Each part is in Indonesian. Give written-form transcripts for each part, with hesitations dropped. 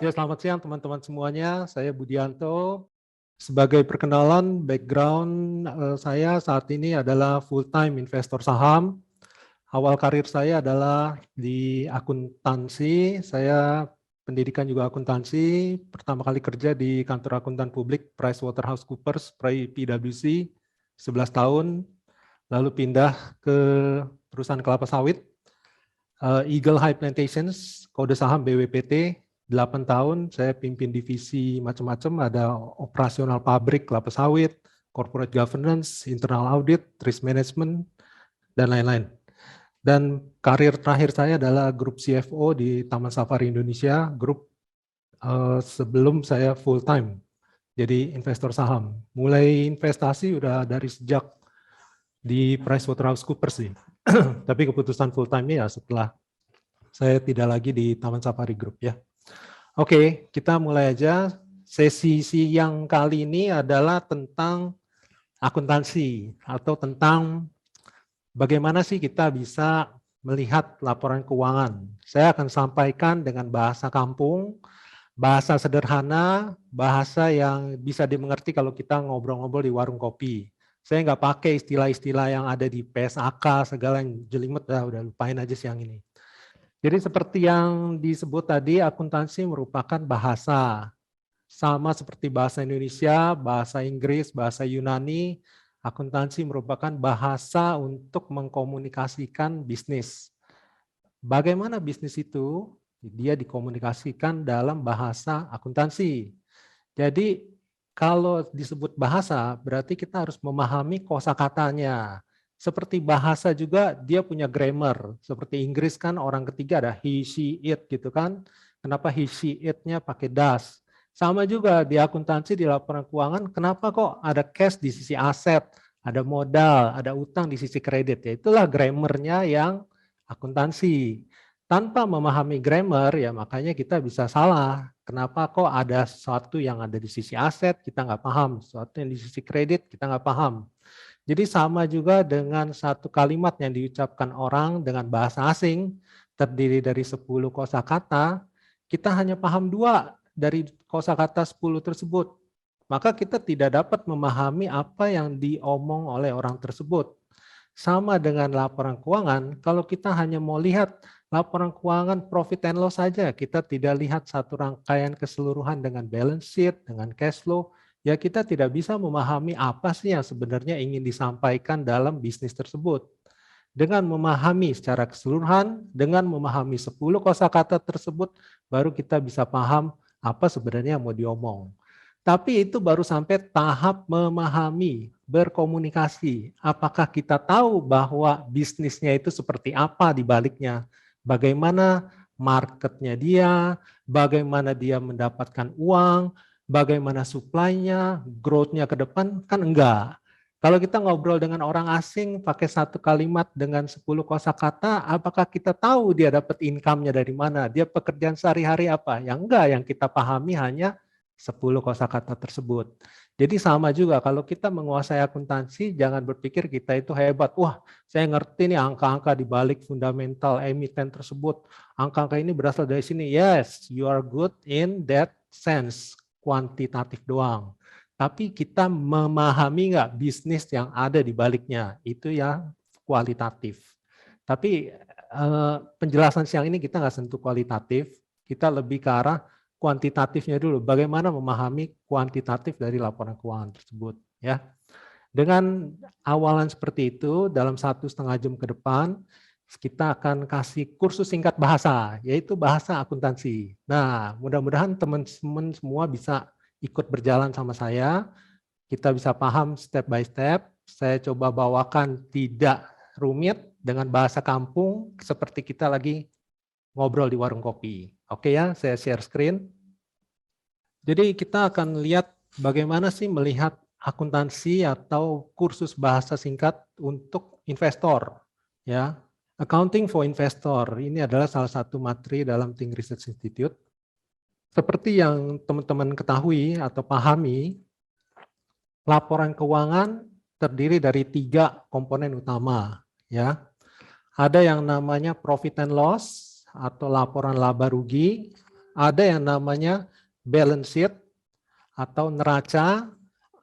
Ya, selamat siang teman-teman semuanya. Saya Budianto. Sebagai perkenalan, background saya saat ini adalah full-time investor saham. Awal karir saya adalah di akuntansi. Saya pendidikan juga akuntansi. Pertama kali kerja di kantor akuntan publik PricewaterhouseCoopers, PwC, 11 tahun. Lalu pindah ke perusahaan kelapa sawit, Eagle High Plantations, kode saham BWPT, 8 tahun. Saya pimpin divisi macam-macam, ada operasional pabrik kelapa sawit, corporate governance, internal audit, risk management, dan lain-lain. Dan karir terakhir saya adalah grup CFO di Taman Safari Indonesia, grup sebelum saya full time jadi investor saham. Mulai investasi udah dari sejak di PricewaterhouseCoopers sih. Tapi keputusan full time-nya ya setelah saya tidak lagi di Taman Safari Group ya. Oke, kita mulai aja. Sesi yang kali ini adalah tentang akuntansi atau tentang bagaimana sih kita bisa melihat laporan keuangan. Saya akan sampaikan dengan bahasa kampung, bahasa sederhana, bahasa yang bisa dimengerti kalau kita ngobrol-ngobrol di warung kopi. Saya nggak pakai istilah-istilah yang ada di PSAK, segala yang jelimet, udah lupain aja siang ini. Jadi seperti yang disebut tadi, akuntansi merupakan bahasa. Sama seperti bahasa Indonesia, bahasa Inggris, bahasa Yunani, akuntansi merupakan bahasa untuk mengkomunikasikan bisnis. Bagaimana bisnis itu? Dia dikomunikasikan dalam bahasa akuntansi. Jadi kalau disebut bahasa, berarti kita harus memahami kosakatanya. Seperti bahasa juga dia punya grammar. Seperti Inggris kan orang ketiga ada he, she, it gitu kan. Kenapa he, she, it-nya pakai does? Sama juga di akuntansi di laporan keuangan, kenapa kok ada cash di sisi aset, ada modal, ada utang di sisi kredit. Ya itulah grammarnya yang akuntansi. Tanpa memahami grammar ya makanya kita bisa salah. Kenapa kok ada sesuatu yang ada di sisi aset kita nggak paham, sesuatu yang di sisi kredit kita nggak paham. Jadi sama juga dengan satu kalimat yang diucapkan orang dengan bahasa asing terdiri dari 10 kosakata, kita hanya paham 2 dari kosakata 10 tersebut. Maka kita tidak dapat memahami apa yang diomong oleh orang tersebut. Sama dengan laporan keuangan, kalau kita hanya mau lihat laporan keuangan profit and loss saja, kita tidak lihat satu rangkaian keseluruhan dengan balance sheet, dengan cash flow, ya kita tidak bisa memahami apa sih yang sebenarnya ingin disampaikan dalam bisnis tersebut. Dengan memahami secara keseluruhan, dengan memahami 10 kosakata tersebut, baru kita bisa paham apa sebenarnya yang mau diomong. Tapi itu baru sampai tahap memahami, berkomunikasi. Apakah kita tahu bahwa bisnisnya itu seperti apa di baliknya? Bagaimana marketnya dia, bagaimana dia mendapatkan uang, bagaimana supply-nya, growth-nya ke depan, kan enggak. Kalau kita ngobrol dengan orang asing pakai satu kalimat dengan 10 kosakata, apakah kita tahu dia dapat income-nya dari mana? Dia pekerjaan sehari-hari apa? Yang enggak, yang kita pahami hanya 10 kosakata tersebut. Jadi sama juga kalau kita menguasai akuntansi, jangan berpikir kita itu hebat. Wah, saya ngerti nih angka-angka di balik fundamental emiten tersebut. Angka-angka ini berasal dari sini. Yes, you are good in that sense, kuantitatif doang. Tapi kita memahami nggak bisnis yang ada di baliknya, itu yang kualitatif. Tapi penjelasan siang ini kita nggak sentuh kualitatif, kita lebih ke arah kuantitatifnya dulu. Bagaimana memahami kuantitatif dari laporan keuangan tersebut, ya. Dengan awalan seperti itu, dalam 1,5 jam ke depan, kita akan kasih kursus singkat bahasa, yaitu bahasa akuntansi. Nah, mudah-mudahan teman-teman semua bisa ikut berjalan sama saya, kita bisa paham step by step. Saya coba bawakan tidak rumit dengan bahasa kampung seperti kita lagi ngobrol di warung kopi. Oke ya, saya share screen. Jadi kita akan lihat bagaimana sih melihat akuntansi atau kursus bahasa singkat untuk investor. Ya, Accounting for Investor ini adalah salah satu materi dalam Think Research Institute. Seperti yang teman-teman ketahui atau pahami, laporan keuangan terdiri dari 3 komponen utama. Ya, ada yang namanya profit and loss atau laporan laba rugi, Ada yang namanya balance sheet atau neraca,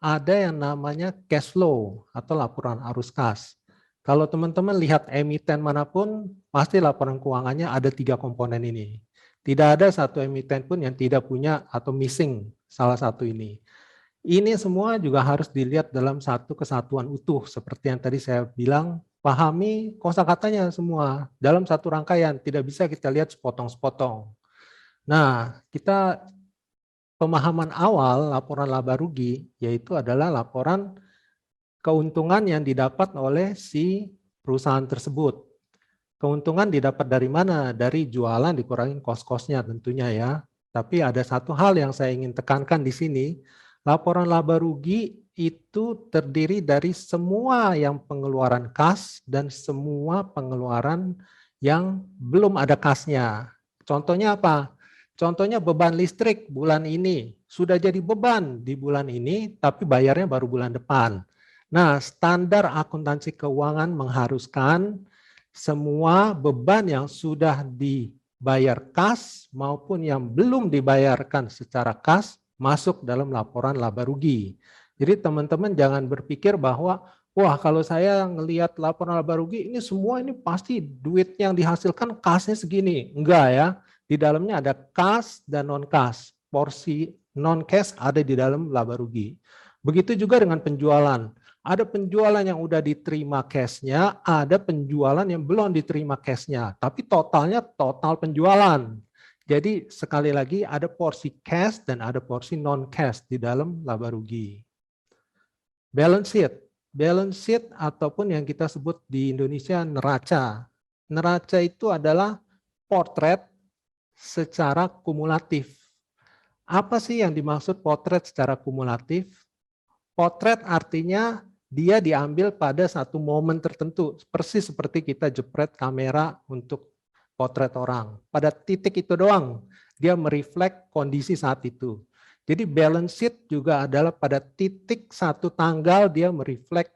ada yang namanya cash flow atau laporan arus kas. Kalau teman-teman lihat emiten manapun, pasti laporan keuangannya ada 3 komponen ini. Tidak ada satu emiten pun yang tidak punya atau missing salah satu ini. Ini semua juga harus dilihat dalam satu kesatuan utuh, seperti yang tadi saya bilang, pahami kosakatanya semua dalam satu rangkaian, tidak bisa kita lihat sepotong-sepotong. Nah, kita pemahaman awal laporan laba rugi yaitu adalah laporan keuntungan yang didapat oleh si perusahaan tersebut. Keuntungan didapat dari mana? Dari jualan dikurangin kos-kosnya tentunya ya. Tapi ada satu hal yang saya ingin tekankan di sini, laporan laba rugi itu terdiri dari semua yang pengeluaran kas dan semua pengeluaran yang belum ada kasnya. Contohnya apa? Contohnya beban listrik bulan ini. Sudah jadi beban di bulan ini, tapi bayarnya baru bulan depan. Nah, standar akuntansi keuangan mengharuskan semua beban yang sudah dibayar kas maupun yang belum dibayarkan secara kas masuk dalam laporan laba rugi. Jadi teman-teman jangan berpikir bahwa wah kalau saya ngelihat laporan laba rugi ini semua ini pasti duit yang dihasilkan kasnya segini. Enggak ya. Di dalamnya ada kas dan non kas. Porsi non cash ada di dalam laba rugi. Begitu juga dengan penjualan. Ada penjualan yang udah diterima cash-nya, ada penjualan yang belum diterima cash-nya. Tapi totalnya total penjualan. Jadi sekali lagi ada porsi cash dan ada porsi non cash di dalam laba rugi. Balance sheet. Balance sheet ataupun yang kita sebut di Indonesia neraca. Neraca itu adalah potret secara kumulatif. Apa sih yang dimaksud potret secara kumulatif? Potret artinya dia diambil pada satu momen tertentu, persis seperti kita jepret kamera untuk potret orang. Pada titik itu doang, dia mereflek kondisi saat itu. Jadi balance sheet juga adalah pada titik satu tanggal dia mereflek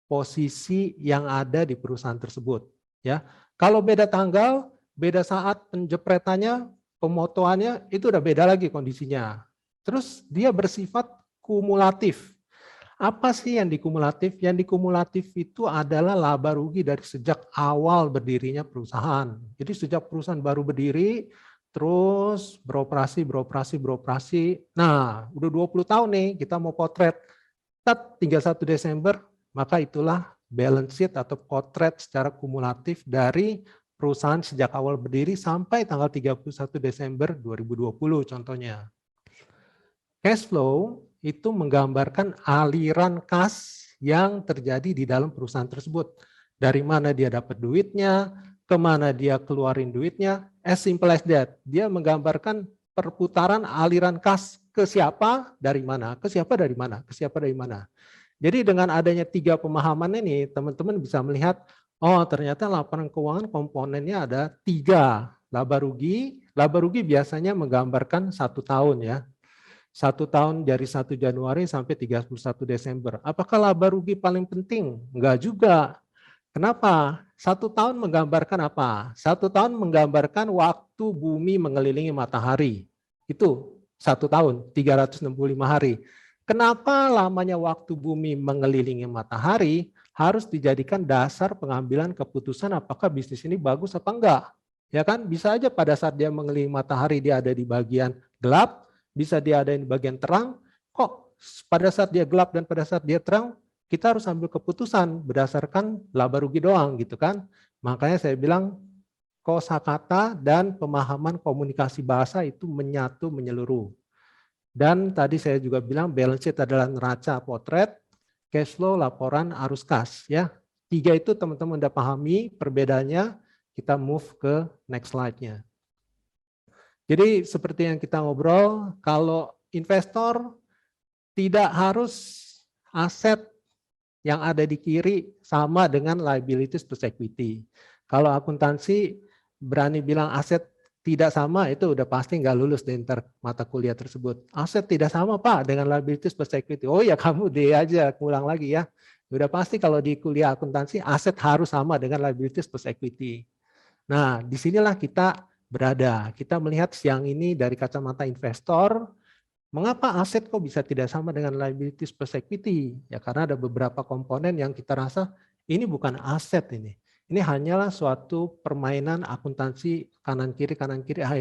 posisi yang ada di perusahaan tersebut. Ya, kalau beda tanggal, beda saat penjepretannya, pemotoannya, itu udah beda lagi kondisinya. Terus dia bersifat kumulatif. Apa sih yang dikumulatif? Yang dikumulatif itu adalah laba rugi dari sejak awal berdirinya perusahaan. Jadi sejak perusahaan baru berdiri, terus beroperasi. Nah, udah 20 tahun nih kita mau potret. 31 Desember, maka itulah balance sheet atau potret secara kumulatif dari perusahaan sejak awal berdiri sampai tanggal 31 Desember 2020 contohnya. Cash flow itu menggambarkan aliran kas yang terjadi di dalam perusahaan tersebut. Dari mana dia dapat duitnya, kemana dia keluarin duitnya, as simple as that. Dia menggambarkan perputaran aliran kas ke siapa, dari mana, ke siapa, dari mana, ke siapa, dari mana. Jadi dengan adanya 3 pemahaman ini, teman-teman bisa melihat, oh ternyata laporan keuangan komponennya ada 3. Laba rugi biasanya menggambarkan 1 tahun ya. 1 tahun dari 1 Januari sampai 31 Desember. Apakah laba rugi paling penting? Enggak juga. Kenapa? 1 tahun menggambarkan apa? 1 tahun menggambarkan waktu bumi mengelilingi matahari. Itu 1 tahun, 365 hari. Kenapa lamanya waktu bumi mengelilingi matahari harus dijadikan dasar pengambilan keputusan apakah bisnis ini bagus apa enggak? Ya kan? Bisa aja pada saat dia mengelilingi matahari dia ada di bagian gelap, bisa dia ada di bagian terang, kok pada saat dia gelap dan pada saat dia terang, kita harus ambil keputusan berdasarkan laba rugi doang gitu kan. Makanya saya bilang kosakata dan pemahaman komunikasi bahasa itu menyatu menyeluruh. Dan tadi saya juga bilang balance sheet adalah neraca potret, cash flow laporan arus kas ya. 3 itu teman-teman udah pahami perbedaannya, kita move ke next slide-nya. Jadi seperti yang kita ngobrol, kalau investor tidak harus aset yang ada di kiri sama dengan liabilities plus equity. Kalau akuntansi berani bilang aset tidak sama, itu udah pasti nggak lulus di mata kuliah tersebut. Aset tidak sama Pak dengan liabilities plus equity. Oh ya kamu deh aja, ulang lagi ya. Udah pasti kalau di kuliah akuntansi aset harus sama dengan liabilities plus equity. Nah disinilah kita berada. Kita melihat siang ini dari kacamata investor, mengapa aset kok bisa tidak sama dengan liabilities plus equity? Ya karena ada beberapa komponen yang kita rasa ini bukan aset ini. Ini hanyalah suatu permainan akuntansi kanan kiri,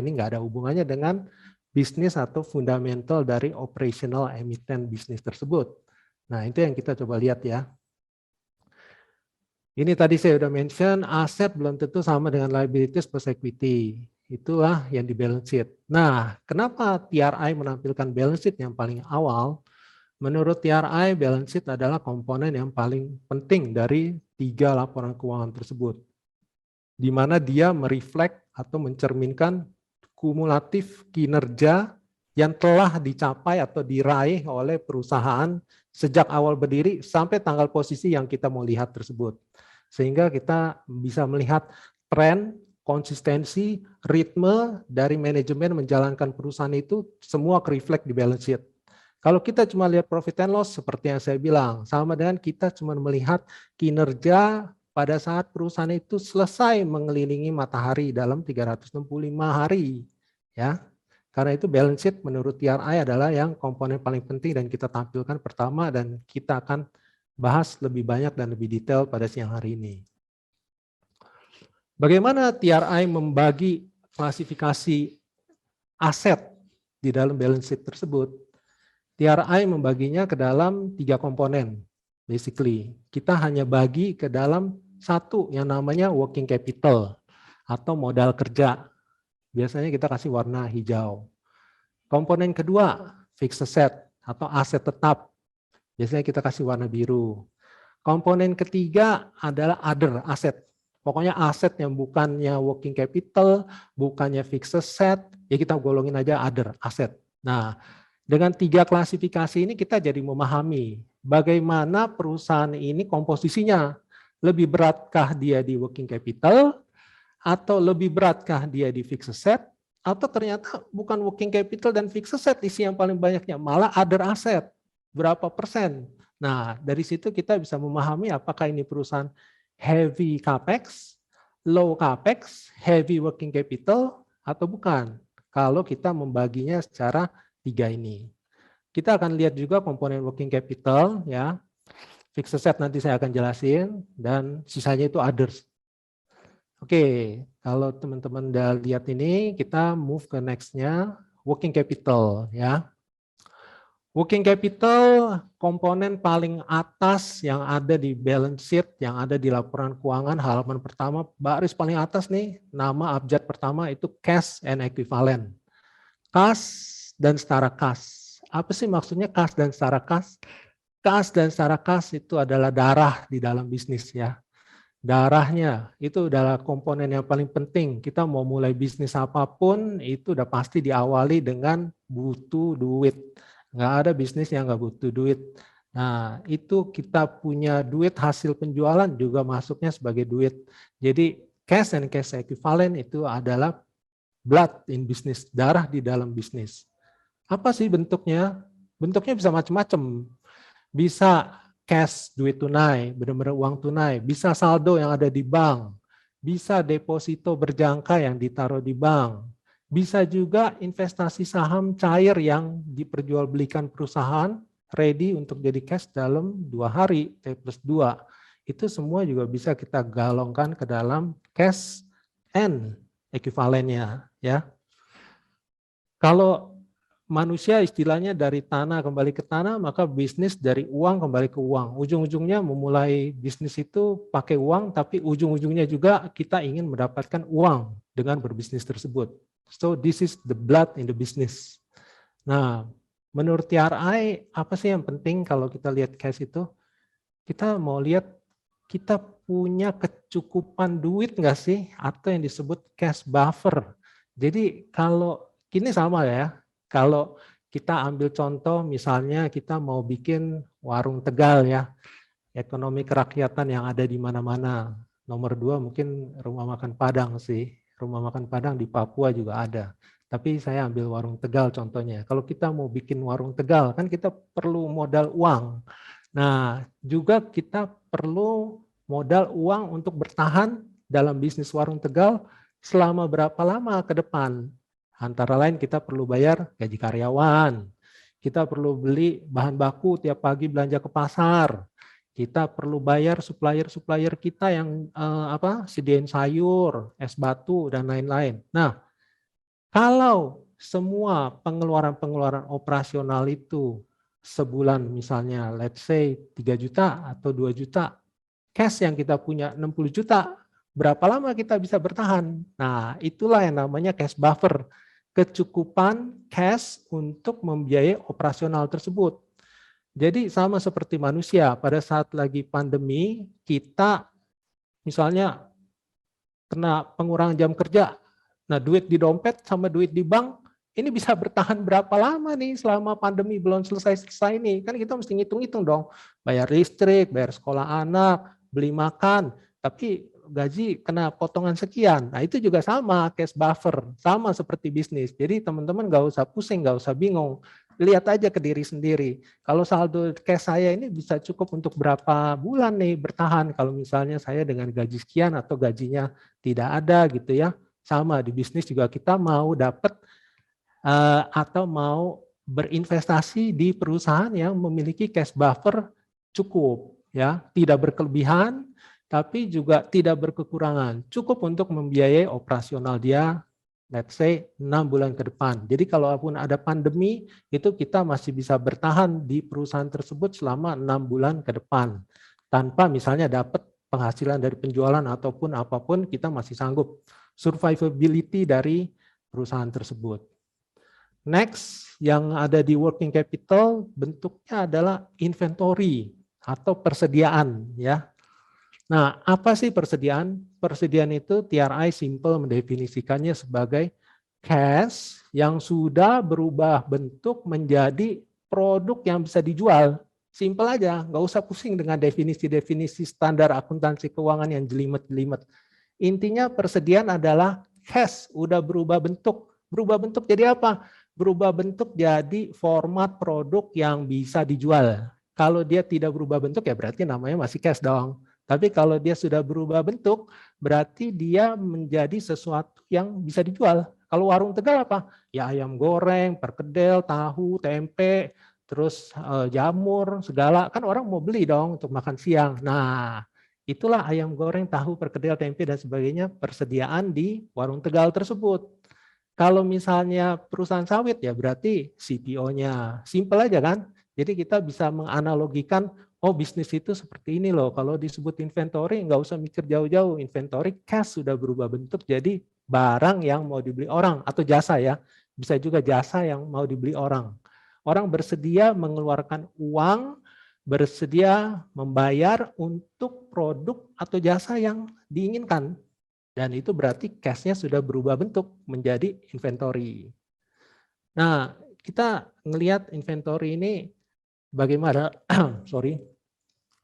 ini nggak ada hubungannya dengan bisnis atau fundamental dari operational emiten bisnis tersebut. Nah itu yang kita coba lihat ya. Ini tadi saya sudah mention, aset belum tentu sama dengan liabilities plus equity. Itulah yang di balance sheet. Nah, kenapa TRI menampilkan balance sheet yang paling awal? Menurut TRI, balance sheet adalah komponen yang paling penting dari 3 laporan keuangan tersebut. Di mana dia mereflek atau mencerminkan kumulatif kinerja yang telah dicapai atau diraih oleh perusahaan sejak awal berdiri sampai tanggal posisi yang kita mau lihat tersebut. Sehingga kita bisa melihat tren, konsistensi, ritme dari manajemen menjalankan perusahaan itu semua reflect di balance sheet. Kalau kita cuma lihat profit and loss seperti yang saya bilang, sama dengan kita cuma melihat kinerja pada saat perusahaan itu selesai mengelilingi matahari dalam 365 hari. Ya, karena itu balance sheet menurut TRI adalah yang komponen paling penting dan kita tampilkan pertama dan kita akan bahas lebih banyak dan lebih detail pada siang hari ini. Bagaimana TRI membagi klasifikasi aset di dalam balance sheet tersebut? TRI membaginya ke dalam 3 komponen. Basically, kita hanya bagi ke dalam satu yang namanya working capital atau modal kerja. Biasanya kita kasih warna hijau. Komponen kedua, fixed asset atau aset tetap. Biasanya kita kasih warna biru. Komponen ketiga adalah other asset. Pokoknya aset yang bukannya working capital, bukannya fixed asset, ya kita golongin aja other asset. Nah, dengan 3 klasifikasi ini kita jadi memahami bagaimana perusahaan ini komposisinya. Lebih beratkah dia di working capital, atau lebih beratkah dia di fixed asset, atau ternyata bukan working capital dan fixed asset isi yang paling banyaknya, malah other asset. Berapa persen? Nah, dari situ kita bisa memahami apakah ini perusahaan heavy capex, low capex, heavy working capital, atau bukan. Kalau kita membaginya secara 3 ini. Kita akan lihat juga komponen working capital, ya. Fixed asset nanti saya akan jelasin, dan sisanya itu others. Oke, kalau teman-teman udah lihat ini, kita move ke next-nya, working capital, ya. Working capital komponen paling atas yang ada di balance sheet, yang ada di laporan keuangan halaman pertama, baris paling atas nih, nama abjad pertama itu cash and equivalent. Kas dan setara kas. Apa sih maksudnya kas dan setara kas? Kas dan setara kas itu adalah darah di dalam bisnis ya. Darahnya itu adalah komponen yang paling penting. Kita mau mulai bisnis apapun itu udah pasti diawali dengan butuh duit. Nggak ada bisnis yang nggak butuh duit. Nah itu kita punya duit hasil penjualan juga masuknya sebagai duit. Jadi cash and cash equivalent itu adalah blood in business, darah di dalam bisnis. Apa sih bentuknya? Bentuknya bisa macam-macam. Bisa cash, duit tunai, benar-benar uang tunai. Bisa saldo yang ada di bank. Bisa deposito berjangka yang ditaruh di bank. Bisa juga investasi saham cair yang diperjualbelikan perusahaan, ready untuk jadi cash dalam 2 hari, T+2. Itu semua juga bisa kita galongkan ke dalam cash and equivalentnya, ya. Kalau manusia istilahnya dari tanah kembali ke tanah, maka bisnis dari uang kembali ke uang. Ujung-ujungnya memulai bisnis itu pakai uang, tapi ujung-ujungnya juga kita ingin mendapatkan uang dengan berbisnis tersebut. So this is the blood in the business. Nah, menurut TRI, apa sih yang penting kalau kita lihat cash itu? Kita mau lihat kita punya kecukupan duit nggak sih? Atau yang disebut cash buffer. Jadi kalau ini sama ya, kalau kita ambil contoh misalnya kita mau bikin warung Tegal ya, ekonomi kerakyatan yang ada di mana-mana. Nomor 2 mungkin rumah makan Padang sih. Rumah makan Padang di Papua juga ada. Tapi saya ambil warung Tegal contohnya. Kalau kita mau bikin warung Tegal, kan kita perlu modal uang. Nah, juga kita perlu modal uang untuk bertahan dalam bisnis warung Tegal selama berapa lama ke depan. Antara lain kita perlu bayar gaji karyawan, kita perlu beli bahan baku tiap pagi belanja ke pasar, kita perlu bayar supplier-supplier kita yang sediain sayur, es batu, dan lain-lain. Nah, kalau semua pengeluaran-pengeluaran operasional itu sebulan misalnya let's say 3 juta atau 2 juta, cash yang kita punya 60 juta, berapa lama kita bisa bertahan? Nah, itulah yang namanya cash buffer, kecukupan cash untuk membiayai operasional tersebut. Jadi sama seperti manusia, pada saat lagi pandemi, kita misalnya kena pengurangan jam kerja, nah duit di dompet sama duit di bank, ini bisa bertahan berapa lama nih selama pandemi belum selesai-selesai nih, kan kita mesti ngitung-ngitung dong, bayar listrik, bayar sekolah anak, beli makan, tapi gaji kena potongan sekian. Nah itu juga sama, cash buffer, sama seperti bisnis. Jadi teman-teman nggak usah pusing, nggak usah bingung, lihat aja ke diri sendiri. Kalau saldo cash saya ini bisa cukup untuk berapa bulan nih bertahan, kalau misalnya saya dengan gaji sekian atau gajinya tidak ada gitu ya. Sama di bisnis juga kita mau dapat atau mau berinvestasi di perusahaan yang memiliki cash buffer cukup, ya, tidak berkelebihan tapi juga tidak berkekurangan, cukup untuk membiayai operasional dia let's say 6 bulan ke depan. Jadi kalaupun ada pandemi itu kita masih bisa bertahan di perusahaan tersebut selama 6 bulan ke depan tanpa misalnya dapat penghasilan dari penjualan ataupun apapun, kita masih sanggup survivability dari perusahaan tersebut. Next, yang ada di working capital bentuknya adalah inventory atau persediaan, ya. Nah, apa sih persediaan? Persediaan itu TRI simple mendefinisikannya sebagai cash yang sudah berubah bentuk menjadi produk yang bisa dijual. Simple aja, nggak usah pusing dengan definisi-definisi standar akuntansi keuangan yang jelimet-jelimet. Intinya persediaan adalah cash, udah berubah bentuk. Berubah bentuk jadi apa? Berubah bentuk jadi format produk yang bisa dijual. Kalau dia tidak berubah bentuk ya berarti namanya masih cash dong. Tapi kalau dia sudah berubah bentuk, berarti dia menjadi sesuatu yang bisa dijual. Kalau warung Tegal apa? Ya ayam goreng, perkedel, tahu, tempe, terus jamur, segala. Kan orang mau beli dong untuk makan siang. Nah, itulah ayam goreng, tahu, perkedel, tempe, dan sebagainya persediaan di warung Tegal tersebut. Kalau misalnya perusahaan sawit ya berarti CPO-nya. Simple aja kan? Jadi kita bisa menganalogikan, oh bisnis itu seperti ini loh. Kalau disebut inventory nggak usah mikir jauh-jauh. Inventory cash sudah berubah bentuk jadi barang yang mau dibeli orang atau jasa ya. Bisa juga jasa yang mau dibeli orang. Orang bersedia mengeluarkan uang, bersedia membayar untuk produk atau jasa yang diinginkan. Dan itu berarti cash-nya sudah berubah bentuk menjadi inventory. Nah, kita melihat inventory ini bagaimana, sorry,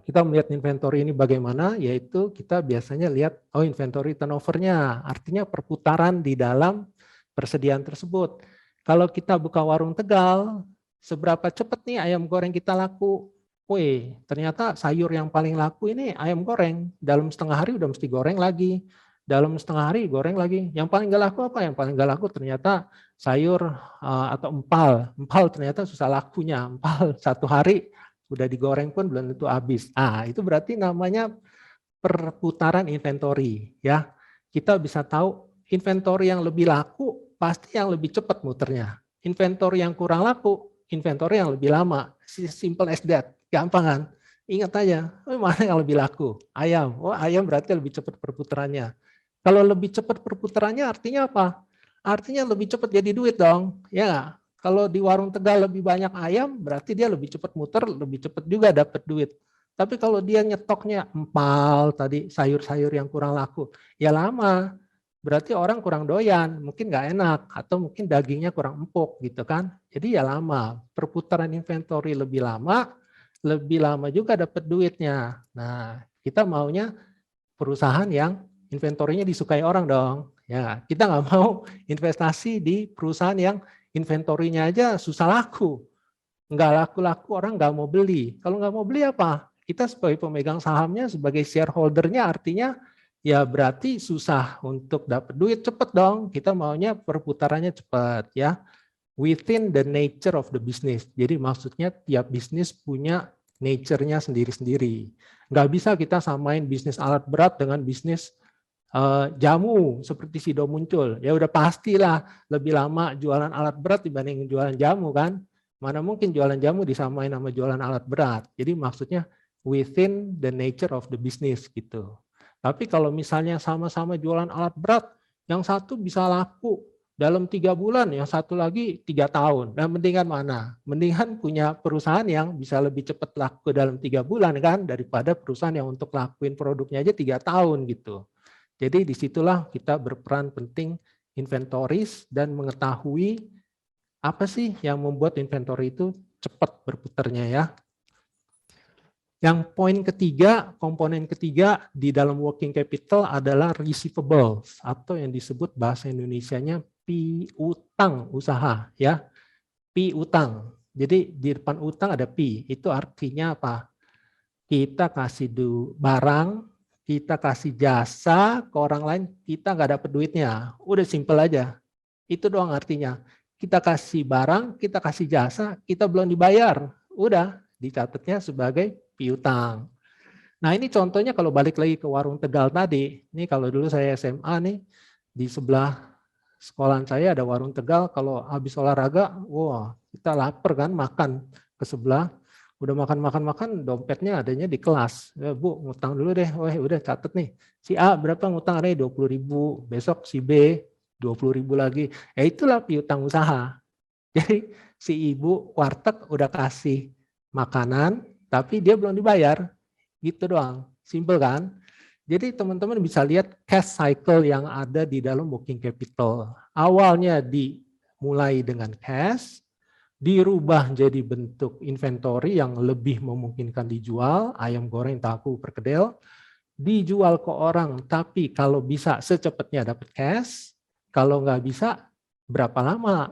kita melihat inventory ini bagaimana, yaitu kita biasanya lihat, oh inventory turnover-nya, artinya perputaran di dalam persediaan tersebut. Kalau kita buka warung Tegal, seberapa cepat nih ayam goreng kita laku? Wih, ternyata sayur yang paling laku ini ayam goreng, dalam setengah hari udah mesti goreng lagi. Dalam setengah hari goreng lagi. Yang paling gak laku apa? Yang paling gak laku ternyata sayur atau empal. Empal ternyata susah lakunya. Empal satu hari udah digoreng pun belum tentu habis. Itu berarti namanya perputaran inventory. Ya, kita bisa tahu inventory yang lebih laku pasti yang lebih cepat muternya. Inventory yang kurang laku, inventory yang lebih lama. Simple as that. Gampang kan? Ingat aja, mana yang lebih laku? Ayam. Oh, ayam berarti lebih cepat perputarannya. Kalau lebih cepat perputarannya artinya apa? Artinya lebih cepat jadi duit dong. Ya, kalau di warung Tegal lebih banyak ayam, berarti dia lebih cepat muter, lebih cepat juga dapat duit. Tapi kalau dia nyetoknya empal tadi, sayur-sayur yang kurang laku, ya lama. Berarti orang kurang doyan, mungkin nggak enak, atau mungkin dagingnya kurang empuk gitu kan. Jadi ya lama. Perputaran inventory lebih lama juga dapat duitnya. Nah, kita maunya perusahaan yang inventorinya disukai orang dong. Ya, kita nggak mau investasi di perusahaan yang inventorinya aja susah laku. Nggak laku-laku, orang nggak mau beli. Kalau nggak mau beli apa? Kita sebagai pemegang sahamnya, sebagai shareholdernya artinya ya berarti susah untuk dapat duit cepet dong. Kita maunya perputarannya cepat ya. Within the nature of the business. Jadi maksudnya tiap bisnis punya nature-nya sendiri-sendiri. Nggak bisa kita samain bisnis alat berat dengan bisnis jamu seperti Sido muncul. Ya udah pastilah lebih lama jualan alat berat dibanding jualan jamu kan. Mana mungkin jualan jamu disamain sama jualan alat berat. Jadi maksudnya within the nature of the business gitu. Tapi kalau misalnya sama-sama jualan alat berat, yang satu bisa laku dalam 3 bulan, yang satu lagi 3 tahun. Nah, mendingan mana? Mendingan punya perusahaan yang bisa lebih cepat laku dalam 3 bulan kan, daripada perusahaan yang untuk lakuin produknya aja 3 tahun gitu. Jadi disitulah kita berperan penting inventoris dan mengetahui apa sih yang membuat inventory itu cepat berputarnya ya. Yang poin ketiga, komponen ketiga di dalam working capital adalah receivables atau yang disebut bahasa Indonesianya piutang usaha ya. Piutang. Jadi di depan utang ada pi. Itu artinya apa? Kita kasih barang, kita kasih jasa ke orang lain, kita nggak dapat duitnya. Udah simple aja. Itu doang artinya. Kita kasih barang, kita kasih jasa, kita belum dibayar. Udah dicatatnya sebagai piutang. Nah ini contohnya kalau balik lagi ke warung Tegal tadi. Ini kalau dulu saya SMA nih, di sebelah sekolahan saya ada warung Tegal. Kalau habis olahraga, wah kita lapar kan, makan ke sebelah. Udah makan, dompetnya adanya di kelas. Ya, Bu, ngutang dulu deh. Wah, udah catet nih. Si A berapa ngutang adanya 20.000. Besok si B 20.000 lagi. Ya itulah piutang usaha. Jadi si ibu warteg udah kasih makanan, tapi dia belum dibayar. Gitu doang. Simple kan? Jadi teman-teman bisa lihat cash cycle yang ada di dalam working capital. Awalnya dimulai dengan cash, dirubah jadi bentuk inventory yang lebih memungkinkan dijual, ayam goreng, tahu, perkedel, dijual ke orang, tapi kalau bisa secepatnya dapat cash, kalau nggak bisa berapa lama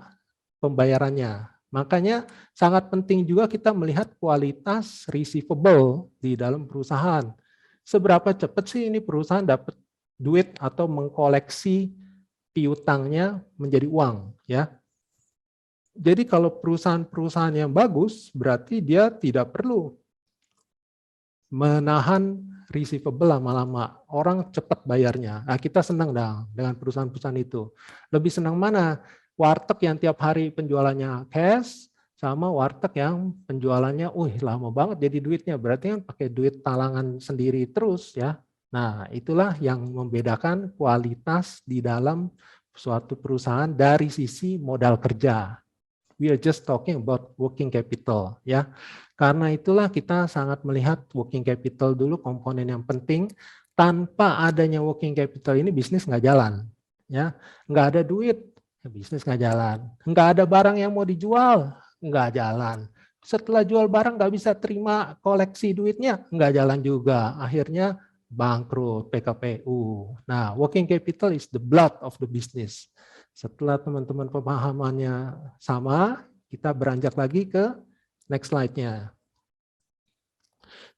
pembayarannya. Makanya sangat penting juga kita melihat kualitas receivable di dalam perusahaan. Seberapa cepat sih ini perusahaan dapat duit atau mengkoleksi piutangnya menjadi uang, ya. Jadi kalau perusahaan-perusahaan yang bagus, berarti dia tidak perlu menahan receivable lama-lama. Orang cepat bayarnya. Nah, kita senang dong dengan perusahaan-perusahaan itu. Lebih senang mana? Warteg yang tiap hari penjualannya cash, sama warteg yang penjualannya, lama banget jadi duitnya. Berarti kan pakai duit talangan sendiri terus ya. Nah, itulah yang membedakan kualitas di dalam suatu perusahaan dari sisi modal kerja. We are just talking about working capital ya. Karena itulah kita sangat melihat working capital dulu komponen yang penting. Tanpa adanya working capital ini bisnis nggak jalan ya. Nggak ada duit, bisnis nggak jalan. Nggak ada barang yang mau dijual, nggak jalan. Setelah jual barang nggak bisa terima koleksi duitnya, nggak jalan juga. Akhirnya bangkrut, PKPU. Nah, working capital is the blood of the business. Setelah teman-teman pemahamannya sama, kita beranjak lagi ke next slide-nya.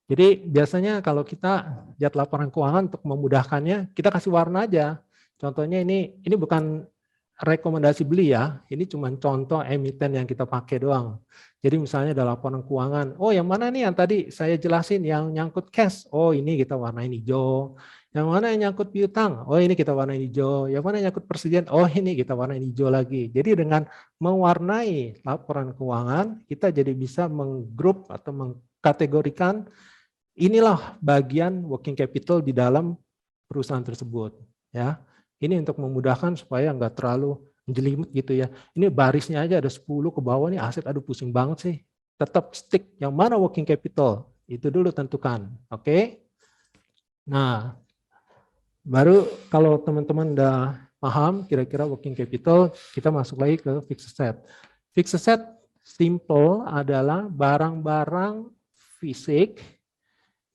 Jadi biasanya kalau kita lihat laporan keuangan untuk memudahkannya, kita kasih warna aja. Contohnya ini bukan rekomendasi beli ya, ini cuma contoh emiten yang kita pakai doang. Jadi misalnya ada laporan keuangan, yang mana nih yang tadi saya jelasin yang nyangkut cash, ini kita warnain hijau. Yang mana yang nyangkut piutang, ini kita warnain hijau. Yang mana yang nyangkut persediaan, ini kita warnain hijau lagi. Jadi dengan mewarnai laporan keuangan, kita jadi bisa menggrup atau mengkategorikan inilah bagian working capital di dalam perusahaan tersebut. Ya, ini untuk memudahkan supaya nggak terlalu menjelimet gitu ya. Ini barisnya aja ada 10 ke bawah nih aset, aduh pusing banget sih. Tetap stick yang mana working capital, itu dulu tentukan. Oke? Nah, baru kalau teman-teman udah paham kira-kira working capital, kita masuk lagi ke fixed asset. Fixed asset simple adalah barang-barang fisik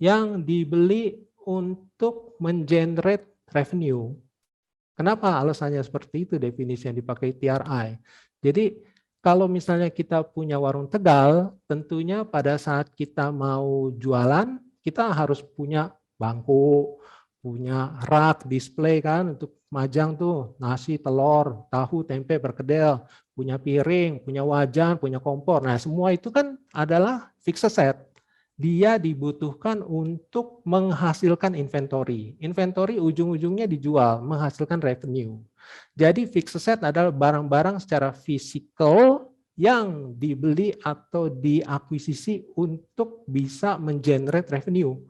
yang dibeli untuk mengenerate revenue. Kenapa alasannya seperti itu definisi yang dipakai TRI? Jadi kalau misalnya kita punya warung Tegal, tentunya pada saat kita mau jualan, kita harus punya bangku, punya rak display kan untuk majang tuh nasi, telur, tahu, tempe, perkedel, punya piring, punya wajan, punya kompor. Nah, semua itu kan adalah fixed asset. Dia dibutuhkan untuk menghasilkan inventory. Inventory ujung-ujungnya dijual, menghasilkan revenue. Jadi fixed asset adalah barang-barang secara fisikal yang dibeli atau diakuisisi untuk bisa mengenerate revenue.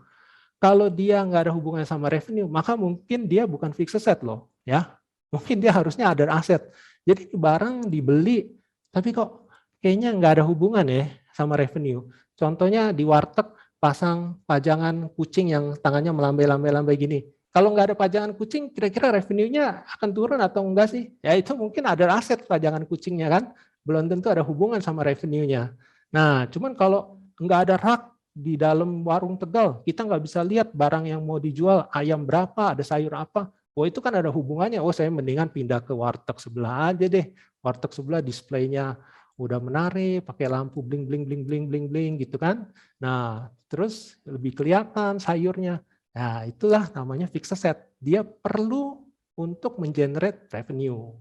Kalau dia nggak ada hubungannya sama revenue, maka mungkin dia bukan fixed asset loh, ya. Mungkin dia harusnya ada aset. Jadi barang dibeli, tapi kok kayaknya nggak ada hubungan ya sama revenue. Contohnya di warteg pasang pajangan kucing yang tangannya melambai-lambai gini. Kalau nggak ada pajangan kucing, kira-kira revenue-nya akan turun atau enggak sih? Ya itu mungkin ada aset pajangan kucingnya kan, belum tentu ada hubungan sama revenue-nya. Nah, cuman kalau nggak ada rak di dalam warung Tegal, kita nggak bisa lihat barang yang mau dijual, ayam berapa, ada sayur apa. Oh itu kan ada hubungannya, oh saya mendingan pindah ke warteg sebelah aja deh. Warteg sebelah displaynya udah menarik, pakai lampu bling bling bling bling bling bling gitu kan. Nah terus lebih kelihatan sayurnya. Nah itulah namanya fixed asset. Dia perlu untuk mengenerate revenue.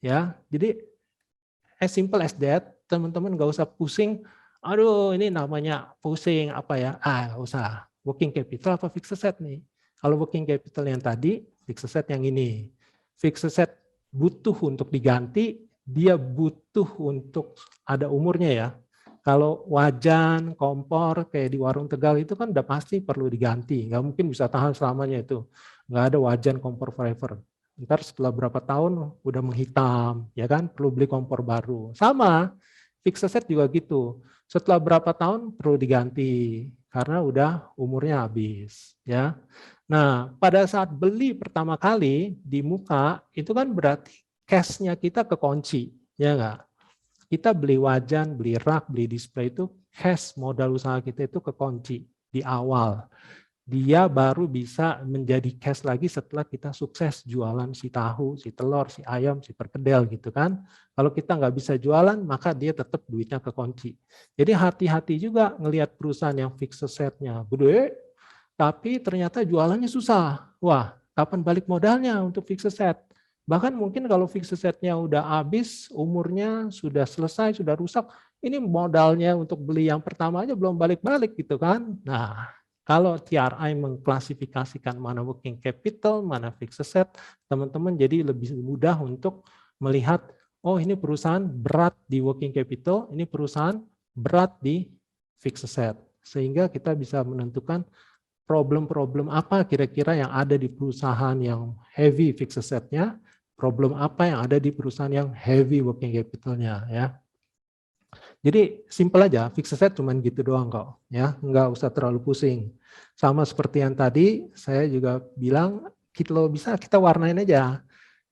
Ya, jadi as simple as that, teman-teman nggak usah pusing, aduh ini namanya pusing apa ya, nggak usah. Working capital apa fixed asset nih? Kalau working capital yang tadi, fixed asset yang ini. Fixed asset butuh untuk diganti, dia butuh untuk ada umurnya ya. Kalau wajan, kompor, kayak di warung Tegal itu kan udah pasti perlu diganti. Nggak mungkin bisa tahan selamanya itu. Nggak ada wajan, kompor forever. Ntar setelah berapa tahun udah menghitam, ya kan, perlu beli kompor baru. Sama, fixed asset juga gitu. Setelah berapa tahun perlu diganti karena udah umurnya habis, ya. Nah, pada saat beli pertama kali di muka itu kan berarti cash-nya kita kekunci, ya enggak? Kita beli wajan, beli rak, beli display itu cash modal usaha kita itu kekunci di awal. Dia baru bisa menjadi cash lagi setelah kita sukses jualan si tahu, si telur, si ayam, si perkedel gitu kan. Kalau kita nggak bisa jualan, maka dia tetap duitnya kekunci. Jadi hati-hati juga ngelihat perusahaan yang fixed asset-nya gede, tapi ternyata jualannya susah. Wah, kapan balik modalnya untuk fixed asset? Bahkan mungkin kalau fixed asset-nya udah habis, umurnya sudah selesai, sudah rusak, ini modalnya untuk beli yang pertama aja belum balik-balik gitu kan. Nah, kalau TRI mengklasifikasikan mana working capital, mana fixed asset, teman-teman jadi lebih mudah untuk melihat, oh ini perusahaan berat di working capital, ini perusahaan berat di fixed asset. Sehingga kita bisa menentukan problem-problem apa kira-kira yang ada di perusahaan yang heavy fixed asset-nya, problem apa yang ada di perusahaan yang heavy working capital-nya ya. Jadi simple aja, fixed asset cuman gitu doang kok, ya, nggak usah terlalu pusing. Sama seperti yang tadi, saya juga bilang, kalau bisa kita warnain aja.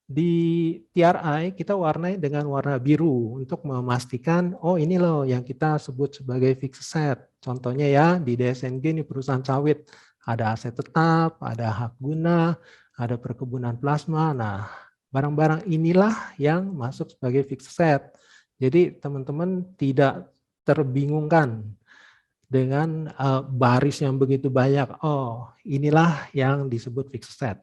Di TRI kita warnai dengan warna biru untuk memastikan, oh ini loh yang kita sebut sebagai fixed asset. Contohnya ya di DSNG ini perusahaan sawit, ada aset tetap, ada hak guna, ada perkebunan plasma. Nah, barang-barang inilah yang masuk sebagai fixed asset. Jadi teman-teman tidak terbingungkan dengan baris yang begitu banyak. Oh, inilah yang disebut fixed asset.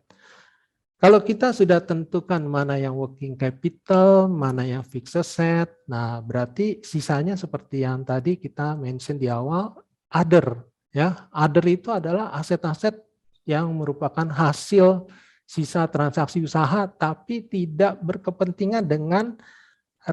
Kalau kita sudah tentukan mana yang working capital, mana yang fixed asset, nah berarti sisanya seperti yang tadi kita mention di awal, other. Ya, other itu adalah aset-aset yang merupakan hasil sisa transaksi usaha, tapi tidak berkepentingan dengan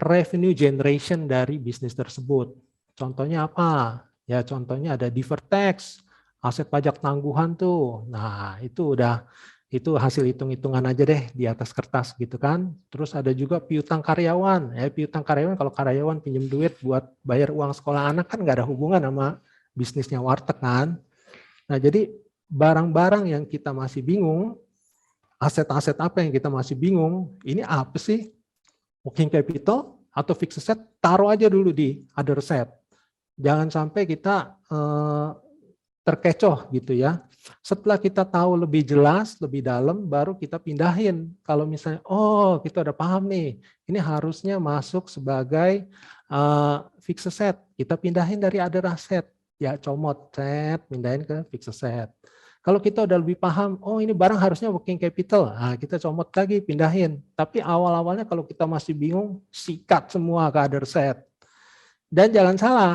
revenue generation dari bisnis tersebut. Contohnya apa? Ya contohnya ada deferred tax, aset pajak tangguhan tuh. Nah itu udah, itu hasil hitung-hitungan aja deh di atas kertas gitu kan. Terus ada juga piutang karyawan. Ya piutang karyawan, kalau karyawan pinjam duit buat bayar uang sekolah anak kan nggak ada hubungan sama bisnisnya warteg kan. Nah jadi barang-barang yang kita masih bingung, aset-aset apa yang kita masih bingung, ini apa sih? Working capital atau fixed asset, taruh aja dulu di other asset. Jangan sampai kita terkecoh gitu ya. Setelah kita tahu lebih jelas, lebih dalam, baru kita pindahin. Kalau misalnya, oh kita udah paham nih, ini harusnya masuk sebagai fixed asset. Kita pindahin dari other asset. Ya comot, set, pindahin ke fixed asset. Kalau kita udah lebih paham, oh ini barang harusnya working capital, nah kita comot lagi, pindahin. Tapi awal-awalnya kalau kita masih bingung, sikat semua ke other set. Dan jangan salah,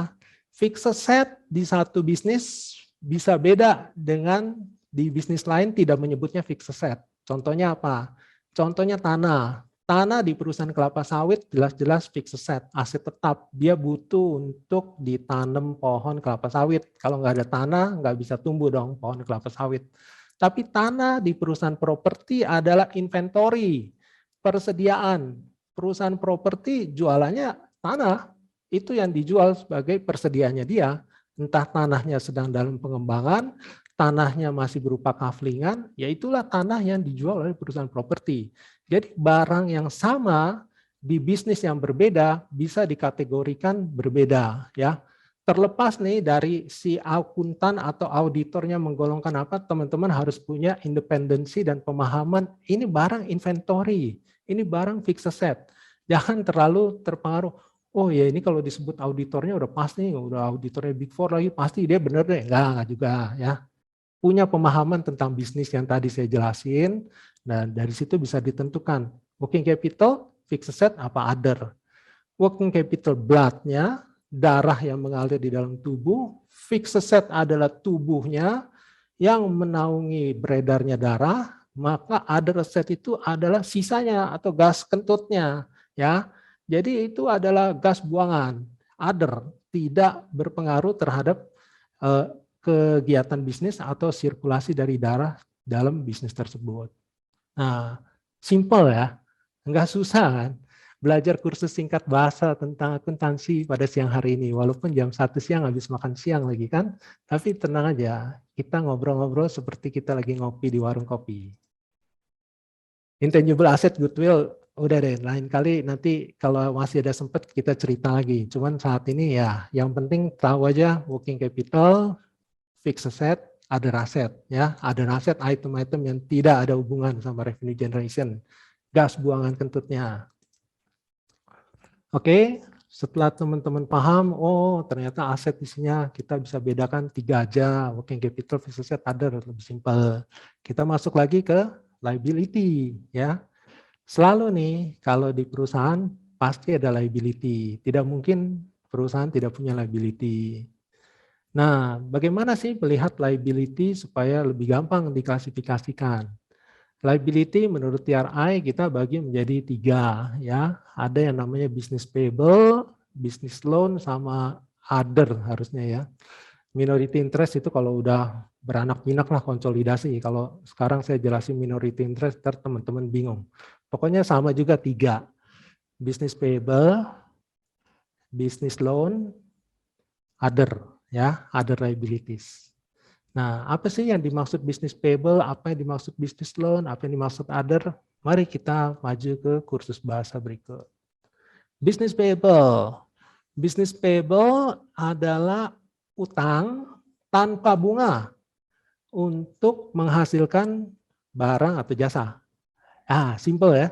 fixed asset di satu bisnis bisa beda dengan di bisnis lain tidak menyebutnya fixed asset. Contohnya apa? Contohnya tanah. Tanah di perusahaan kelapa sawit jelas-jelas fixed asset, aset tetap. Dia butuh untuk ditanam pohon kelapa sawit. Kalau nggak ada tanah, nggak bisa tumbuh dong pohon kelapa sawit. Tapi tanah di perusahaan properti adalah inventory, persediaan. Perusahaan properti jualannya tanah, itu yang dijual sebagai persediaannya dia. Entah tanahnya sedang dalam pengembangan, tanahnya masih berupa kaflingan, ya itulah tanah yang dijual oleh perusahaan properti. Jadi barang yang sama di bisnis yang berbeda bisa dikategorikan berbeda, ya. Terlepas nih dari si akuntan atau auditornya menggolongkan apa, teman-teman harus punya independensi dan pemahaman ini barang inventory, ini barang fixed asset. Jangan terlalu terpengaruh. Oh ya ini kalau disebut auditornya udah pasti, udah auditornya Big Four lagi pasti dia benar deh. Enggak juga ya. Punya pemahaman tentang bisnis yang tadi saya jelasin, dan dari situ bisa ditentukan working capital, fixed asset, apa other. Working capital blood-nya, darah yang mengalir di dalam tubuh, fixed asset adalah tubuhnya yang menaungi beredarnya darah, maka other asset itu adalah sisanya atau gas kentutnya, ya. Jadi itu adalah gas buangan, other, tidak berpengaruh terhadap kegiatan bisnis atau sirkulasi dari darah dalam bisnis tersebut. Nah, simple ya, nggak susah kan? Belajar kursus singkat bahasa tentang akuntansi pada siang hari ini, walaupun jam 1 siang habis makan siang lagi kan, tapi tenang aja, kita ngobrol-ngobrol seperti kita lagi ngopi di warung kopi. Intangible asset goodwill, udah deh, lain kali nanti kalau masih ada sempat kita cerita lagi. Cuman saat ini ya, yang penting tahu aja working capital, fixed asset, other asset, ya, other asset item-item yang tidak ada hubungan sama revenue generation, gas buangan kentutnya. Oke, setelah teman-teman paham, oh ternyata aset isinya kita bisa bedakan 3 aja, working capital, fixed asset, other, lebih simpel. Kita masuk lagi ke liability, ya. Selalu nih kalau di perusahaan pasti ada liability, tidak mungkin perusahaan tidak punya liability. Nah, bagaimana sih melihat liability supaya lebih gampang diklasifikasikan? Liability menurut TRI kita bagi menjadi 3 ya. Ada yang namanya business payable, business loan, sama other harusnya ya. Minority interest itu kalau udah beranak pinak lah konsolidasi. Kalau sekarang saya jelasin minority interest, ntar teman-teman bingung. Pokoknya sama juga 3. Business payable, business loan, other ya, other liabilities. Nah, apa sih yang dimaksud business payable, apa yang dimaksud business loan, apa yang dimaksud other? Mari kita maju ke kursus bahasa berikut. Business payable. Business payable adalah utang tanpa bunga untuk menghasilkan barang atau jasa. Ah, simple ya.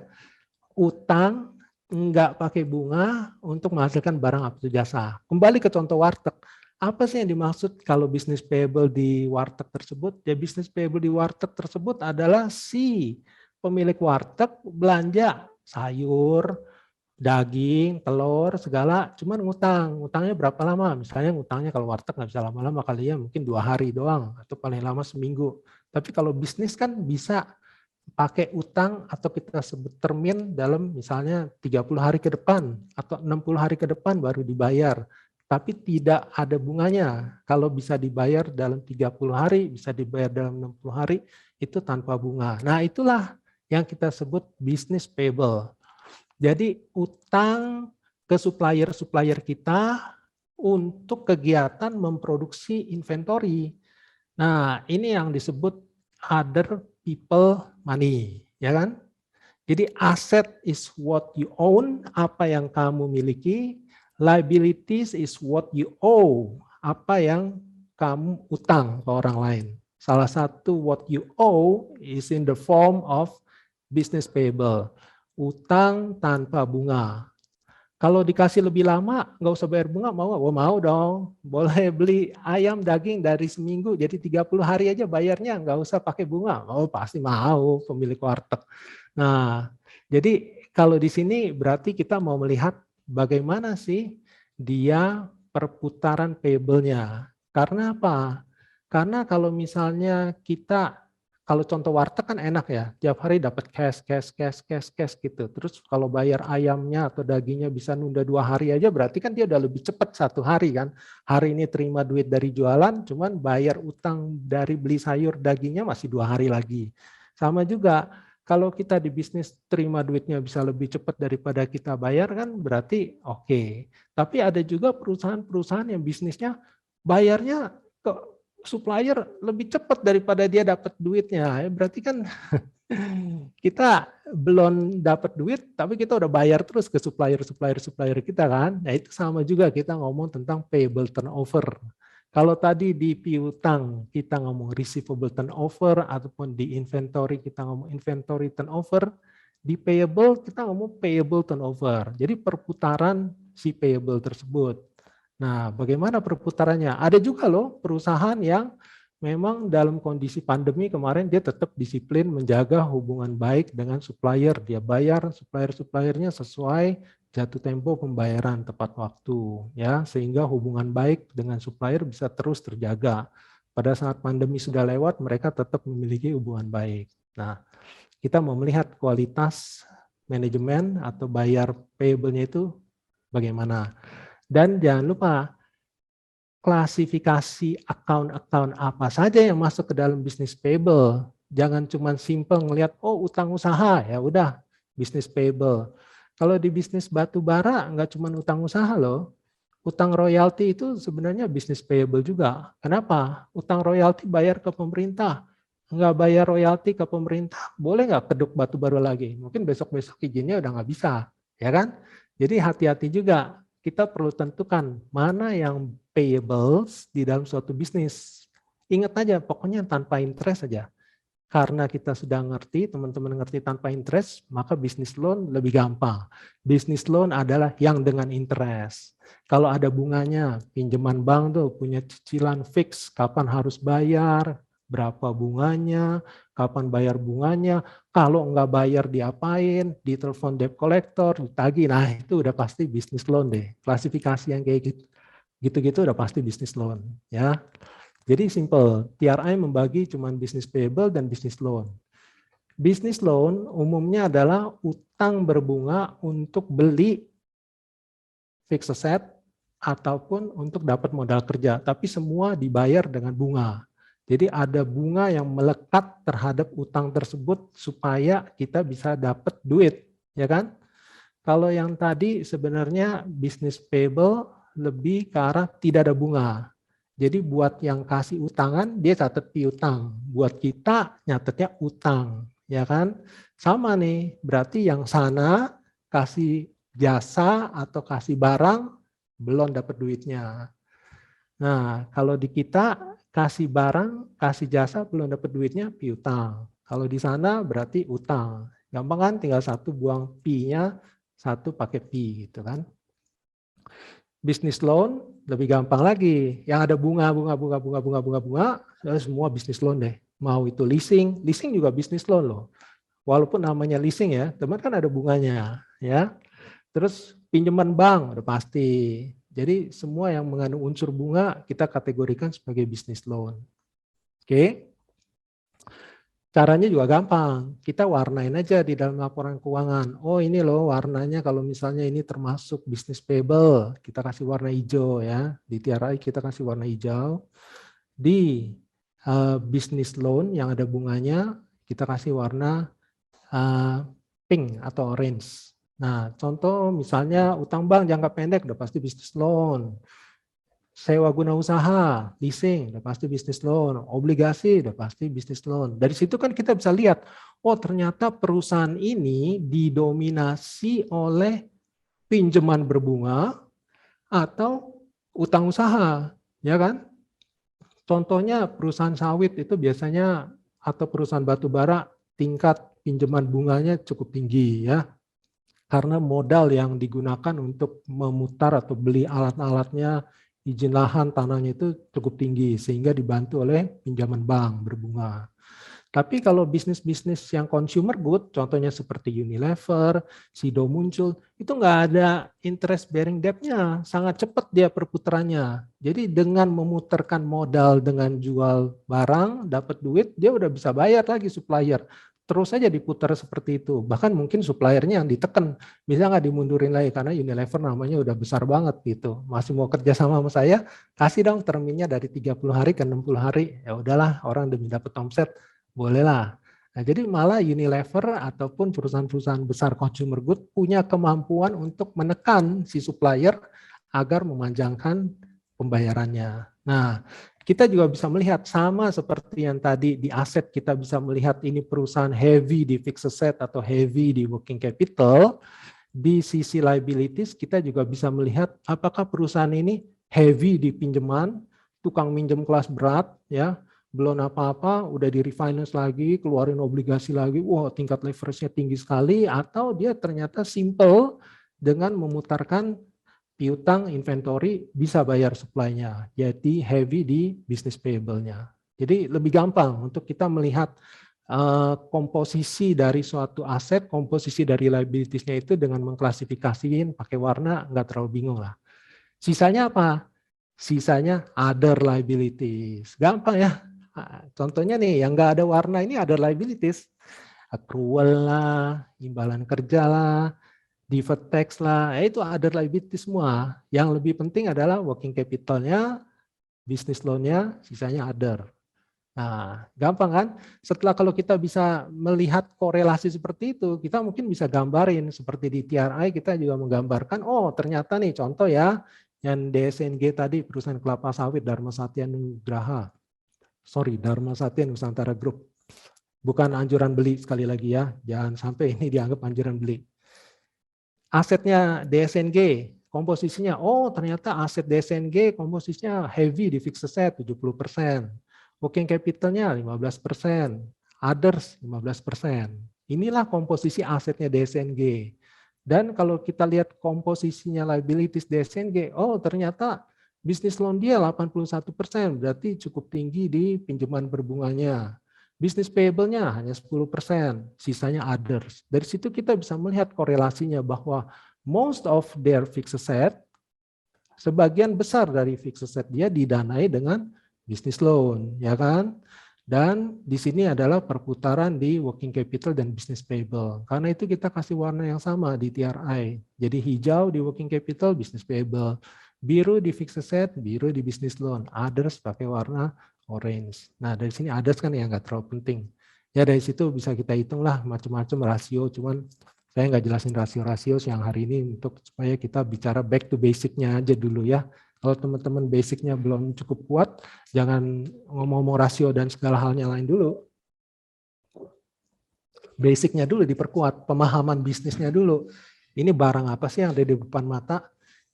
Utang enggak pakai bunga untuk menghasilkan barang atau jasa. Kembali ke contoh warteg. Apa sih yang dimaksud kalau business payable di warteg tersebut? Ya business payable di warteg tersebut adalah si pemilik warteg belanja sayur, daging, telur, segala, cuman ngutang. Ngutangnya berapa lama? Misalnya ngutangnya kalau warteg nggak bisa lama-lama kali ya, mungkin 2 hari doang atau paling lama seminggu. Tapi kalau bisnis kan bisa pakai utang atau kita sebut termin dalam misalnya 30 hari ke depan atau 60 hari ke depan baru dibayar. Tapi tidak ada bunganya. Kalau bisa dibayar dalam 30 hari, bisa dibayar dalam 60 hari, itu tanpa bunga. Nah itulah yang kita sebut business payable. Jadi utang ke supplier-supplier kita untuk kegiatan memproduksi inventory. Nah ini yang disebut other people money, ya kan? Jadi asset is what you own, apa yang kamu miliki. Liabilities is what you owe, apa yang kamu utang ke orang lain. Salah satu what you owe is in the form of business payable, utang tanpa bunga. Kalau dikasih lebih lama, nggak usah bayar bunga, mau nggak? Oh, mau dong. Boleh beli ayam daging dari seminggu, jadi 30 hari aja bayarnya, nggak usah pakai bunga. Oh, pasti mau pemilik warteg. Nah, jadi kalau di sini berarti kita mau melihat bagaimana sih dia perputaran payable-nya. Karena apa? Karena kalau misalnya kita, kalau contoh warteg kan enak ya, tiap hari dapat cash gitu. Terus kalau bayar ayamnya atau dagingnya bisa nunda 2 hari aja, berarti kan dia udah lebih cepat 1 hari kan. Hari ini terima duit dari jualan, cuman bayar utang dari beli sayur dagingnya masih 2 hari lagi. Sama juga, kalau kita di bisnis terima duitnya bisa lebih cepat daripada kita bayar kan berarti oke. Tapi ada juga perusahaan-perusahaan yang bisnisnya bayarnya ke supplier lebih cepat daripada dia dapat duitnya. Berarti kan kita belum dapat duit, tapi kita udah bayar terus ke supplier kita kan. Nah itu sama juga kita ngomong tentang payable turnover. Kalau tadi di piutang kita ngomong receivable turnover, ataupun di inventory kita ngomong inventory turnover, di payable kita ngomong payable turnover. Jadi perputaran si payable tersebut. Nah, bagaimana perputarannya? Ada juga loh perusahaan yang memang dalam kondisi pandemi kemarin dia tetap disiplin menjaga hubungan baik dengan supplier. Dia bayar supplier-suppliernya sesuai jatuh tempo pembayaran tepat waktu, ya, sehingga hubungan baik dengan supplier bisa terus terjaga. Pada saat pandemi sudah lewat, mereka tetap memiliki hubungan baik. Nah, kita mau melihat kualitas manajemen atau bayar payable-nya itu bagaimana. Dan jangan lupa klasifikasi account-account apa saja yang masuk ke dalam bisnis payable. Jangan cuma simple ngelihat, oh utang usaha, ya udah bisnis payable. Kalau di bisnis batu bara nggak cuma utang usaha loh. Utang royalti itu sebenarnya bisnis payable juga. Kenapa? Utang royalti bayar ke pemerintah. Nggak bayar royalti ke pemerintah, boleh nggak keduk batu bara lagi? Mungkin besok-besok izinnya udah nggak bisa, ya kan? Jadi hati-hati juga. Kita perlu tentukan mana yang payables di dalam suatu bisnis. Ingat aja, pokoknya tanpa interest saja. Karena kita sudah ngerti, teman-teman ngerti tanpa interest, maka bisnis loan lebih gampang. Bisnis loan adalah yang dengan interest. Kalau ada bunganya, pinjaman bank tuh punya cicilan fix, kapan harus bayar, berapa bunganya, kapan bayar bunganya, kalau nggak bayar diapain, ditelepon debt collector, ditagih, nah itu udah pasti bisnis loan deh. Klasifikasi yang kayak gitu, gitu-gitu udah pasti bisnis loan, ya. Jadi simple, TRI membagi cuma bisnis payable dan bisnis loan. Bisnis loan umumnya adalah utang berbunga untuk beli fixed asset ataupun untuk dapat modal kerja, tapi semua dibayar dengan bunga. Jadi ada bunga yang melekat terhadap utang tersebut supaya kita bisa dapat duit, ya kan? Kalau yang tadi sebenarnya bisnis payable lebih ke arah tidak ada bunga. Jadi buat yang kasih utangan dia catat piutang, buat kita nyatetnya utang, ya kan? Sama nih, berarti yang sana kasih jasa atau kasih barang belum dapat duitnya. Nah, kalau di kita kasih barang, kasih jasa belum dapat duitnya piutang. Kalau di sana berarti utang. Gampang kan? Tinggal satu buang P-nya, satu pakai P gitu kan. Bisnis loan lebih gampang lagi. Yang ada bunga, semua bisnis loan deh. Mau itu leasing juga bisnis loan loh. Walaupun namanya leasing ya, teman kan ada bunganya, ya. Terus pinjaman bank udah pasti. Jadi semua yang mengandung unsur bunga kita kategorikan sebagai bisnis loan. Oke. Caranya juga gampang, kita warnain aja di dalam laporan keuangan. Oh ini loh warnanya kalau misalnya ini termasuk bisnis payable, kita kasih warna hijau ya. Di TRI kita kasih warna hijau. Di bisnis loan yang ada bunganya, kita kasih warna pink atau orange. Nah contoh misalnya utang bank jangka pendek udah pasti bisnis loan. Sewa guna usaha, leasing, udah pasti bisnis loan, obligasi, udah pasti bisnis loan. Dari situ kan kita bisa lihat, oh ternyata perusahaan ini didominasi oleh pinjaman berbunga atau utang usaha, ya kan? Contohnya perusahaan sawit itu biasanya atau perusahaan batu bara tingkat pinjaman bunganya cukup tinggi, ya. karena modal yang digunakan untuk memutar atau beli alat-alatnya, izin lahan, tanahnya itu cukup tinggi sehingga dibantu oleh pinjaman bank berbunga. Tapi kalau bisnis-bisnis yang consumer good, contohnya seperti Unilever, Sido muncul, itu nggak ada interest bearing debt-nya, sangat cepat dia perputarannya. Jadi dengan memutarkan modal dengan jual barang, dapat duit, dia udah bisa bayar lagi supplier. Terus saja diputar seperti itu. Bahkan mungkin suppliernya yang ditekan, bisa nggak dimundurin lagi karena Unilever namanya udah besar banget gitu. Masih mau kerja sama saya, kasih dong terminnya dari 30 hari ke 60 hari. Ya udahlah, orang demi dapat omset bolehlah. Nah, jadi malah Unilever ataupun perusahaan-perusahaan besar consumer good punya kemampuan untuk menekan si supplier agar memanjangkan pembayarannya. Nah, kita juga bisa melihat sama seperti yang tadi di aset kita bisa melihat ini perusahaan heavy di fixed asset atau heavy di working capital. Di sisi liabilities kita juga bisa melihat apakah perusahaan ini heavy di pinjaman, tukang minjem kelas berat ya, belum apa-apa, udah di refinance lagi, keluarin obligasi lagi, wah tingkat leverage-nya tinggi sekali, atau dia ternyata simple dengan memutarkan piutang inventory bisa bayar supply-nya, jadi heavy di business payable-nya. Jadi lebih gampang untuk kita melihat komposisi dari suatu aset, komposisi dari liabilities-nya itu dengan mengklasifikasiin pakai warna, nggak terlalu bingung lah. Sisanya apa? Sisanya other liabilities. Gampang ya. Contohnya nih, yang nggak ada warna ini ada liabilities. Accrual lah, imbalan kerja lah, deferred tax lah, itu ada liabilities semua. Yang lebih penting adalah working capital-nya, business loan-nya, sisanya other. Nah, gampang kan? Setelah kalau kita bisa melihat korelasi seperti itu, kita mungkin bisa gambarin seperti di TRI kita juga menggambarkan, oh ternyata nih contoh ya, yang DSNG tadi perusahaan kelapa sawit Dharma Satya Nugraha. Dharma Satya Nusantara Group. Bukan anjuran beli sekali lagi ya, jangan sampai ini dianggap anjuran beli. Asetnya DSNG, komposisinya, oh ternyata aset DSNG komposisinya heavy di fixed asset 70%. Working capitalnya 15%, others 15%. Inilah komposisi asetnya DSNG. Dan kalau kita lihat komposisinya liabilities DSNG, oh ternyata bisnis loan dia 81%, berarti cukup tinggi di pinjaman berbunganya. Bisnis payable-nya hanya 10%, sisanya others. Dari situ kita bisa melihat korelasinya bahwa most of their fixed asset, sebagian besar dari fixed asset dia didanai dengan business loan, ya kan? Dan di sini adalah perputaran di working capital dan business payable. Karena itu kita kasih warna yang sama di TRI. Jadi hijau di working capital, business payable. Biru di fixed asset, biru di business loan. Others pakai warna orange. Nah dari sini others kan yang nggak terlalu penting. Ya dari situ bisa kita hitung lah macam-macam rasio. Cuman saya nggak jelasin rasio-rasio yang hari ini untuk supaya kita bicara back to basic-nya aja dulu ya. Kalau teman-teman basicnya belum cukup kuat, jangan ngomong-ngomong rasio dan segala halnya lain dulu. Basicnya dulu diperkuat, pemahaman bisnisnya dulu. Ini barang apa sih yang ada di depan mata?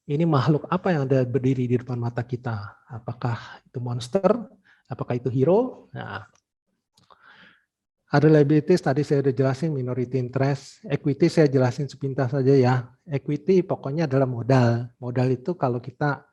Ini makhluk apa yang ada berdiri di depan mata kita? Apakah itu monster? Apakah itu hero? Nah, ada liabilities, tadi saya udah jelasin minority interest. Equity saya jelasin sepintas saja ya. Equity pokoknya adalah modal. Modal itu kalau kita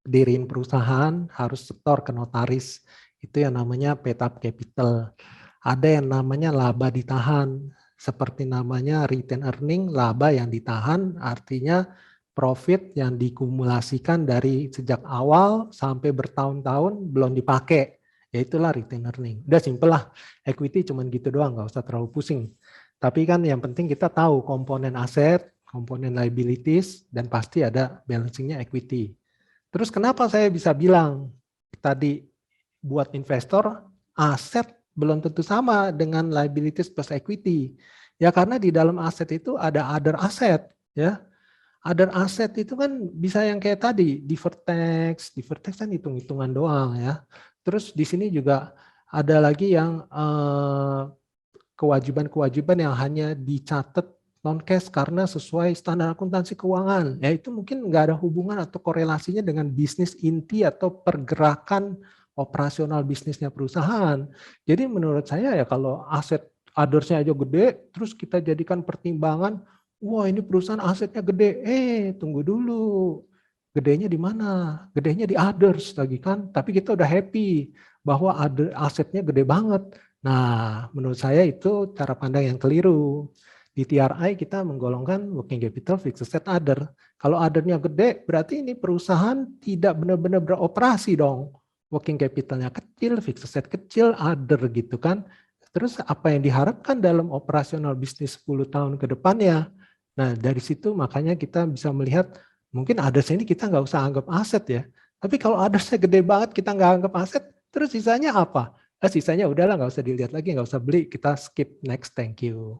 diriin perusahaan harus setor ke notaris, itu yang namanya paid up capital. Ada yang namanya laba ditahan, seperti namanya retain earning, laba yang ditahan artinya profit yang dikumulasikan dari sejak awal sampai bertahun-tahun belum dipakai, yaitulah retain earning. Udah simpel lah, equity cuman gitu doang, nggak usah terlalu pusing. Tapi kan yang penting kita tahu komponen aset, komponen liabilities, dan pasti ada balancingnya equity. Terus kenapa saya bisa bilang tadi buat investor aset belum tentu sama dengan liabilities plus equity. Ya karena di dalam aset itu ada other asset ya. Other asset itu kan bisa yang kayak tadi deferred tax kan hitung-hitungan doang ya. Terus di sini juga ada lagi yang kewajiban-kewajiban yang hanya dicatat non-cash karena sesuai standar akuntansi keuangan. Ya itu mungkin nggak ada hubungan atau korelasinya dengan bisnis inti atau pergerakan operasional bisnisnya perusahaan. Jadi menurut saya ya kalau aset others-nya aja gede, terus kita jadikan pertimbangan, wah ini perusahaan asetnya gede, tunggu dulu. Gedenya di mana? Gedenya di others lagi kan, tapi kita udah happy bahwa ada asetnya gede banget. Nah, menurut saya itu cara pandang yang keliru. Di TRI kita menggolongkan working capital, fixed asset, other. Kalau othernya gede, berarti ini perusahaan tidak benar-benar beroperasi dong. Working capitalnya kecil, fixed asset kecil, other gitu kan. Terus apa yang diharapkan dalam operasional bisnis 10 tahun ke depannya? Nah, dari situ makanya kita bisa melihat mungkin others ini kita nggak usah anggap aset ya. Tapi kalau othersnya gede banget kita nggak anggap aset, terus sisanya apa? Sisanya udahlah nggak usah dilihat lagi, nggak usah beli, kita skip next, thank you.